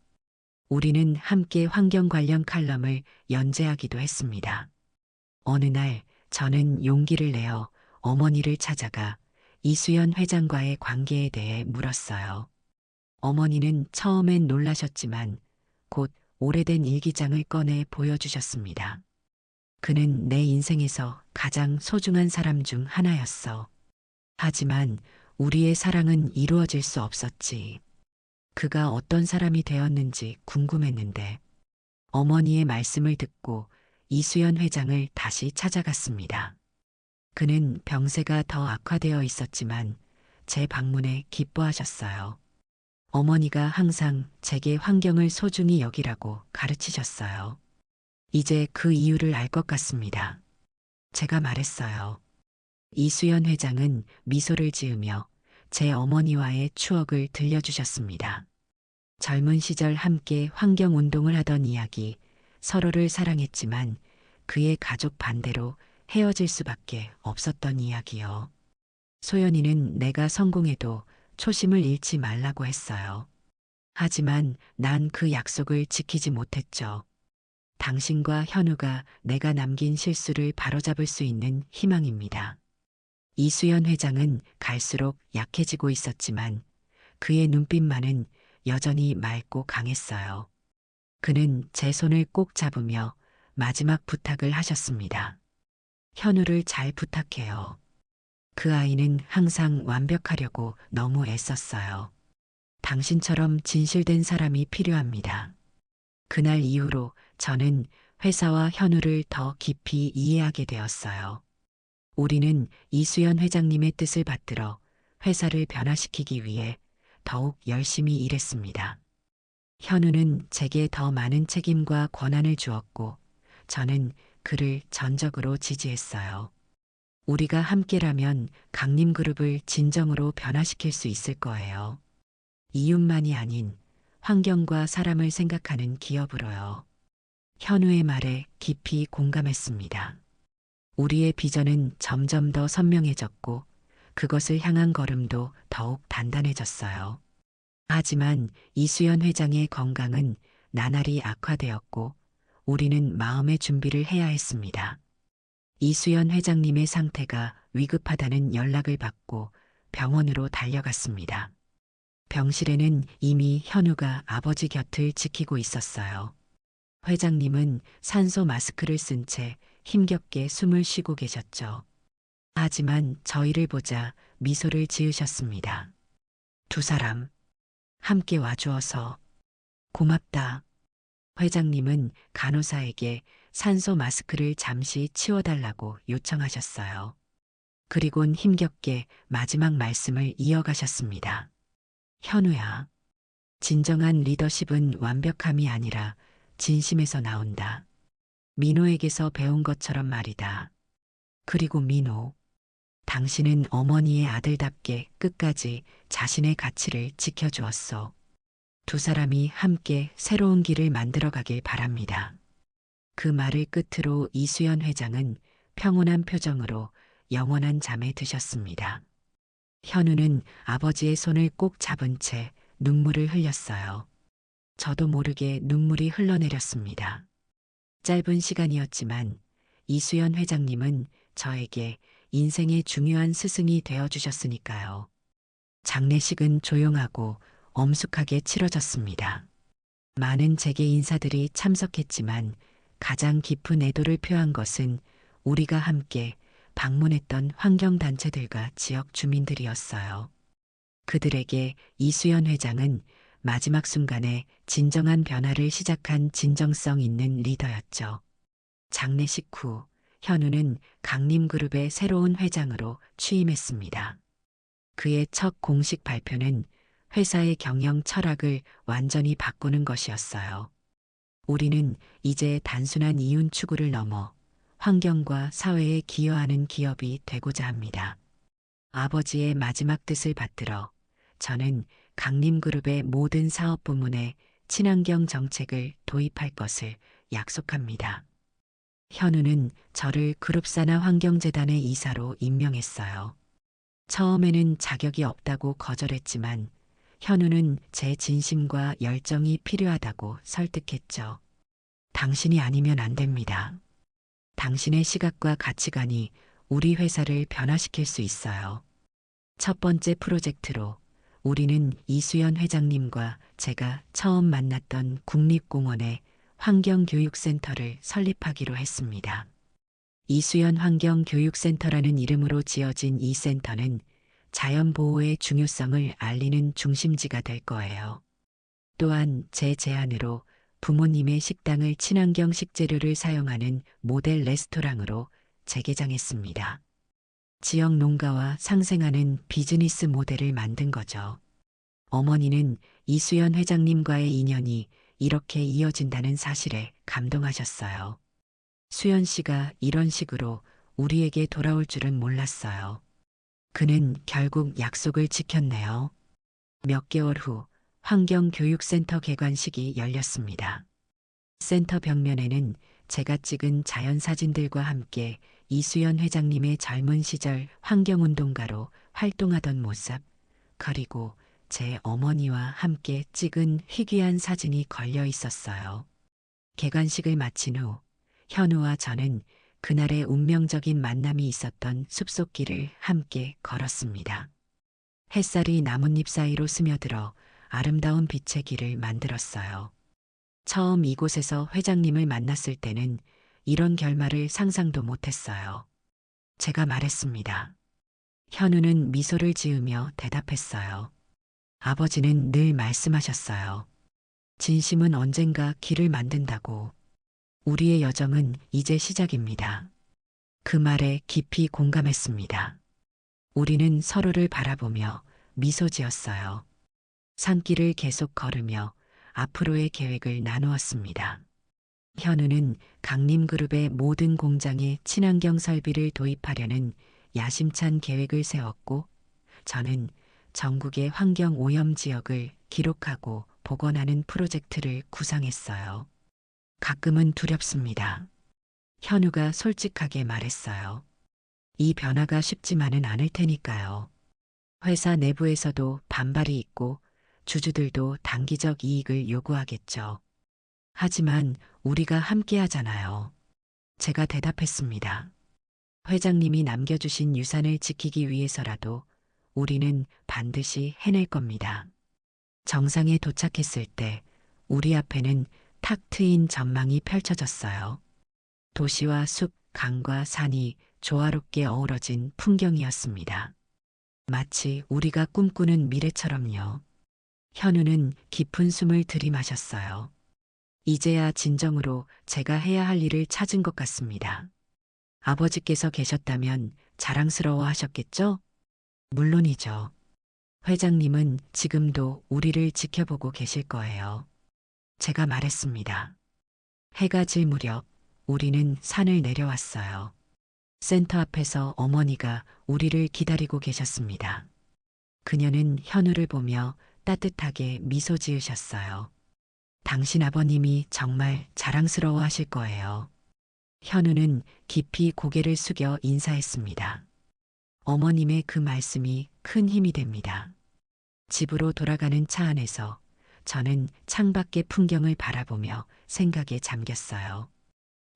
우리는 함께 환경 관련 칼럼을 연재하기도 했습니다. 어느 날 저는 용기를 내어 어머니를 찾아가 이수연 회장과의 관계에 대해 물었어요. 어머니는 처음엔 놀라셨지만 곧 오래된 일기장을 꺼내 보여주셨습니다. 그는 내 인생에서 가장 소중한 사람 중 하나였어. 하지만 우리의 사랑은 이루어질 수 없었지. 그가 어떤 사람이 되었는지 궁금했는데 어머니의 말씀을 듣고 이수연 회장을 다시 찾아갔습니다. 그는 병세가 더 악화되어 있었지만 제 방문에 기뻐하셨어요. 어머니가 항상 제게 환경을 소중히 여기라고 가르치셨어요. 이제 그 이유를 알 것 같습니다. 제가 말했어요. 이수연 회장은 미소를 지으며 제 어머니와의 추억을 들려주셨습니다. 젊은 시절 함께 환경운동을 하던 이야기, 서로를 사랑했지만 그의 가족 반대로 헤어질 수밖에 없었던 이야기요. 소연이는 내가 성공해도 초심을 잃지 말라고 했어요. 하지만 난 그 약속을 지키지 못했죠. 당신과 현우가 내가 남긴 실수를 바로잡을 수 있는 희망입니다. 이수연 회장은 갈수록 약해지고 있었지만 그의 눈빛만은 여전히 맑고 강했어요. 그는 제 손을 꼭 잡으며 마지막 부탁을 하셨습니다. 현우를 잘 부탁해요. 그 아이는 항상 완벽하려고 너무 애썼어요. 당신처럼 진실된 사람이 필요합니다. 그날 이후로 저는 회사와 현우를 더 깊이 이해하게 되었어요. 우리는 이수연 회장님의 뜻을 받들어 회사를 변화시키기 위해 더욱 열심히 일했습니다. 현우는 제게 더 많은 책임과 권한을 주었고 저는 그를 전적으로 지지했어요. 우리가 함께라면 강림그룹을 진정으로 변화시킬 수 있을 거예요. 이윤만이 아닌 환경과 사람을 생각하는 기업으로요. 현우의 말에 깊이 공감했습니다. 우리의 비전은 점점 더 선명해졌고 그것을 향한 걸음도 더욱 단단해졌어요. 하지만 이수연 회장의 건강은 나날이 악화되었고 우리는 마음의 준비를 해야 했습니다. 이수연 회장님의 상태가 위급하다는 연락을 받고 병원으로 달려갔습니다. 병실에는 이미 현우가 아버지 곁을 지키고 있었어요. 회장님은 산소 마스크를 쓴 채 힘겹게 숨을 쉬고 계셨죠. 하지만 저희를 보자 미소를 지으셨습니다. 두 사람 함께 와주어서 고맙다. 회장님은 간호사에게 산소 마스크를 잠시 치워달라고 요청하셨어요. 그리곤 힘겹게 마지막 말씀을 이어가셨습니다. 현우야, 진정한 리더십은 완벽함이 아니라 진심에서 나온다. 민호에게서 배운 것처럼 말이다. 그리고 민호, 당신은 어머니의 아들답게 끝까지 자신의 가치를 지켜주었어. 두 사람이 함께 새로운 길을 만들어가길 바랍니다. 그 말을 끝으로 이수연 회장은 평온한 표정으로 영원한 잠에 드셨습니다. 현우는 아버지의 손을 꼭 잡은 채 눈물을 흘렸어요. 저도 모르게 눈물이 흘러내렸습니다. 짧은 시간이었지만 이수연 회장님은 저에게 인생의 중요한 스승이 되어 주셨으니까요. 장례식은 조용하고 엄숙하게 치러졌습니다. 많은 재계 인사들이 참석했지만 가장 깊은 애도를 표한 것은 우리가 함께 방문했던 환경단체들과 지역 주민들이었어요. 그들에게 이수연 회장은 마지막 순간에 진정한 변화를 시작한 진정성 있는 리더였죠. 장례식 후 현우는 강림그룹의 새로운 회장으로 취임했습니다. 그의 첫 공식 발표는 회사의 경영 철학을 완전히 바꾸는 것이었어요. 우리는 이제 단순한 이윤 추구를 넘어 환경과 사회에 기여하는 기업이 되고자 합니다. 아버지의 마지막 뜻을 받들어 저는 강림그룹의 모든 사업 부문에 친환경 정책을 도입할 것을 약속합니다. 현우는 저를 그룹산하 환경재단의 이사로 임명했어요. 처음에는 자격이 없다고 거절했지만 현우는 제 진심과 열정이 필요하다고 설득했죠. 당신이 아니면 안 됩니다. 당신의 시각과 가치관이 우리 회사를 변화시킬 수 있어요. 첫 번째 프로젝트로 우리는 이수연 회장님과 제가 처음 만났던 국립공원에 환경교육센터를 설립하기로 했습니다. 이수연 환경교육센터라는 이름으로 지어진 이 센터는 자연보호의 중요성을 알리는 중심지가 될 거예요. 또한 제 제안으로 부모님의 식당을 친환경 식재료를 사용하는 모델 레스토랑으로 재개장했습니다. 지역 농가와 상생하는 비즈니스 모델을 만든 거죠. 어머니는 이수연 회장님과의 인연이 이렇게 이어진다는 사실에 감동하셨어요. 수연 씨가 이런 식으로 우리에게 돌아올 줄은 몰랐어요. 그는 결국 약속을 지켰네요. 몇 개월 후 환경교육센터 개관식이 열렸습니다. 센터 벽면에는 제가 찍은 자연 사진들과 함께 이수연 회장님의 젊은 시절 환경운동가로 활동하던 모습, 그리고 제 어머니와 함께 찍은 희귀한 사진이 걸려 있었어요. 개관식을 마친 후 현우와 저는 그날의 운명적인 만남이 있었던 숲속길을 함께 걸었습니다. 햇살이 나뭇잎 사이로 스며들어 아름다운 빛의 길을 만들었어요. 처음 이곳에서 회장님을 만났을 때는 이런 결말을 상상도 못했어요. 제가 말했습니다. 현우는 미소를 지으며 대답했어요. 아버지는 늘 말씀하셨어요. 진심은 언젠가 길을 만든다고. 우리의 여정은 이제 시작입니다. 그 말에 깊이 공감했습니다. 우리는 서로를 바라보며 미소 지었어요. 산길을 계속 걸으며 앞으로의 계획을 나누었습니다. 현우는 강림그룹의 모든 공장에 친환경 설비를 도입하려는 야심찬 계획을 세웠고, 저는 전국의 환경 오염 지역을 기록하고 복원하는 프로젝트를 구상했어요. 가끔은 두렵습니다. 현우가 솔직하게 말했어요. 이 변화가 쉽지만은 않을 테니까요. 회사 내부에서도 반발이 있고 주주들도 단기적 이익을 요구하겠죠. 하지만 우리가 함께 하잖아요. 제가 대답했습니다. 회장님이 남겨주신 유산을 지키기 위해서라도 우리는 반드시 해낼 겁니다. 정상에 도착했을 때 우리 앞에는 탁 트인 전망이 펼쳐졌어요. 도시와 숲, 강과 산이 조화롭게 어우러진 풍경이었습니다. 마치 우리가 꿈꾸는 미래처럼요. 현우는 깊은 숨을 들이마셨어요. 이제야 진정으로 제가 해야 할 일을 찾은 것 같습니다. 아버지께서 계셨다면 자랑스러워 하셨겠죠? 물론이죠. 회장님은 지금도 우리를 지켜보고 계실 거예요. 제가 말했습니다. 해가 질 무렵 우리는 산을 내려왔어요. 센터 앞에서 어머니가 우리를 기다리고 계셨습니다. 그녀는 현우를 보며 따뜻하게 미소 지으셨어요. 당신 아버님이 정말 자랑스러워 하실 거예요. 현우는 깊이 고개를 숙여 인사했습니다. 어머님의 그 말씀이 큰 힘이 됩니다. 집으로 돌아가는 차 안에서 저는 창밖의 풍경을 바라보며 생각에 잠겼어요.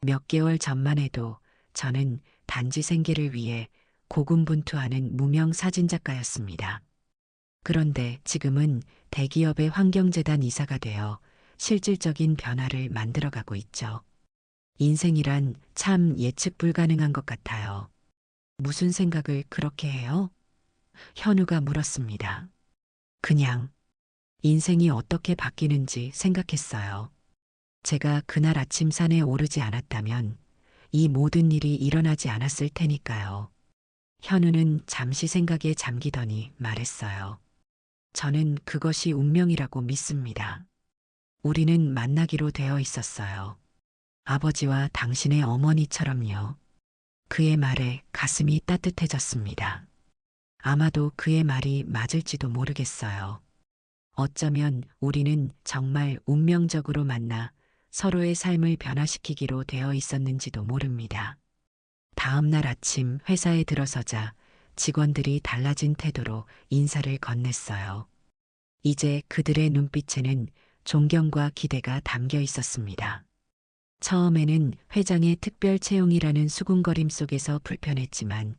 몇 개월 전만 해도 저는 단지 생계를 위해 고군분투하는 무명 사진작가였습니다. 그런데 지금은 대기업의 환경재단 이사가 되어 실질적인 변화를 만들어가고 있죠. 인생이란 참 예측 불가능한 것 같아요. 무슨 생각을 그렇게 해요? 현우가 물었습니다. 그냥 인생이 어떻게 바뀌는지 생각했어요. 제가 그날 아침 산에 오르지 않았다면 이 모든 일이 일어나지 않았을 테니까요. 현우는 잠시 생각에 잠기더니 말했어요. 저는 그것이 운명이라고 믿습니다. 우리는 만나기로 되어 있었어요. 아버지와 당신의 어머니처럼요. 그의 말에 가슴이 따뜻해졌습니다. 아마도 그의 말이 맞을지도 모르겠어요. 어쩌면 우리는 정말 운명적으로 만나 서로의 삶을 변화시키기로 되어 있었는지도 모릅니다. 다음 날 아침 회사에 들어서자 직원들이 달라진 태도로 인사를 건넸어요. 이제 그들의 눈빛에는 존경과 기대가 담겨 있었습니다. 처음에는 회장의 특별 채용이라는 수군거림 속에서 불편했지만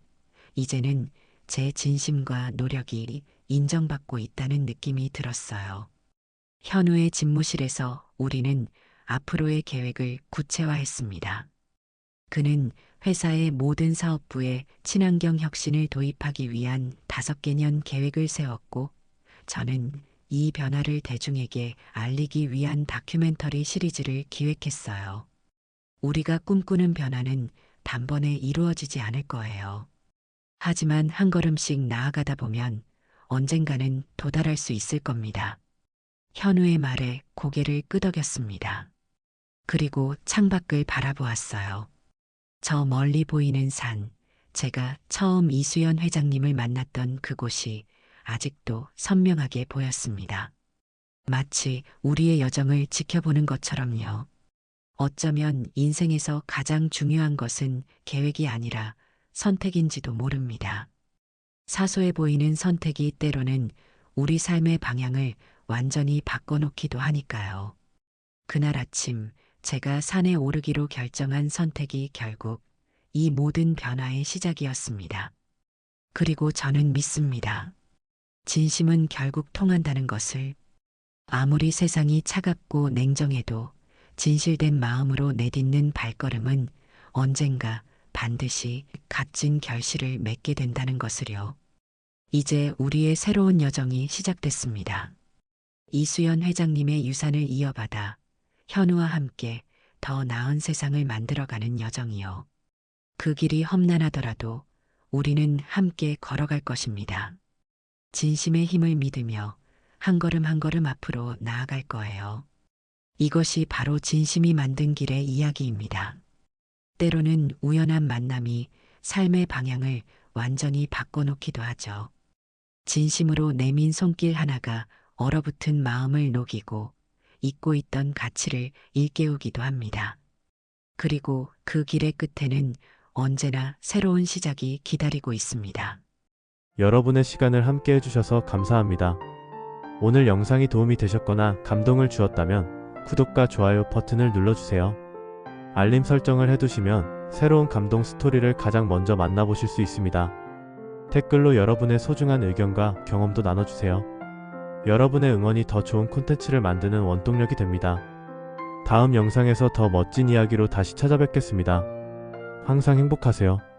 이제는 제 진심과 노력이 인정받고 있다는 느낌이 들었어요. 현우의 집무실에서 우리는 앞으로의 계획을 구체화했습니다. 그는 회사의 모든 사업부에 친환경 혁신을 도입하기 위한 5개년 계획을 세웠고 저는 이 변화를 대중에게 알리기 위한 다큐멘터리 시리즈를 기획했어요. 우리가 꿈꾸는 변화는 단번에 이루어지지 않을 거예요. 하지만 한 걸음씩 나아가다 보면 언젠가는 도달할 수 있을 겁니다. 현우의 말에 고개를 끄덕였습니다. 그리고 창밖을 바라보았어요. 저 멀리 보이는 산, 제가 처음 이수연 회장님을 만났던 그곳이 아직도 선명하게 보였습니다. 마치 우리의 여정을 지켜보는 것처럼요. 어쩌면 인생에서 가장 중요한 것은 계획이 아니라 선택인지도 모릅니다. 사소해 보이는 선택이 때로는 우리 삶의 방향을 완전히 바꿔놓기도 하니까요. 그날 아침 제가 산에 오르기로 결정한 선택이 결국 이 모든 변화의 시작이었습니다. 그리고 저는 믿습니다. 진심은 결국 통한다는 것을. 아무리 세상이 차갑고 냉정해도 진실된 마음으로 내딛는 발걸음은 언젠가 반드시 값진 결실을 맺게 된다는 것을요. 이제 우리의 새로운 여정이 시작됐습니다. 이수연 회장님의 유산을 이어받아 현우와 함께 더 나은 세상을 만들어가는 여정이요. 그 길이 험난하더라도 우리는 함께 걸어갈 것입니다. 진심의 힘을 믿으며 한 걸음 한 걸음 앞으로 나아갈 거예요. 이것이 바로 진심이 만든 길의 이야기입니다. 때로는 우연한 만남이 삶의 방향을 완전히 바꿔놓기도 하죠. 진심으로 내민 손길 하나가 얼어붙은 마음을 녹이고 잊고 있던 가치를 일깨우기도 합니다. 그리고 그 길의 끝에는 언제나 새로운 시작이 기다리고 있습니다. 여러분의 시간을 함께 해주셔서 감사합니다. 오늘 영상이 도움이 되셨거나 감동을 주었다면 구독과 좋아요 버튼을 눌러주세요. 알림 설정을 해두시면 새로운 감동 스토리를 가장 먼저 만나보실 수 있습니다. 댓글로 여러분의 소중한 의견과 경험도 나눠주세요. 여러분의 응원이 더 좋은 콘텐츠를 만드는 원동력이 됩니다. 다음 영상에서 더 멋진 이야기로 다시 찾아뵙겠습니다. 항상 행복하세요.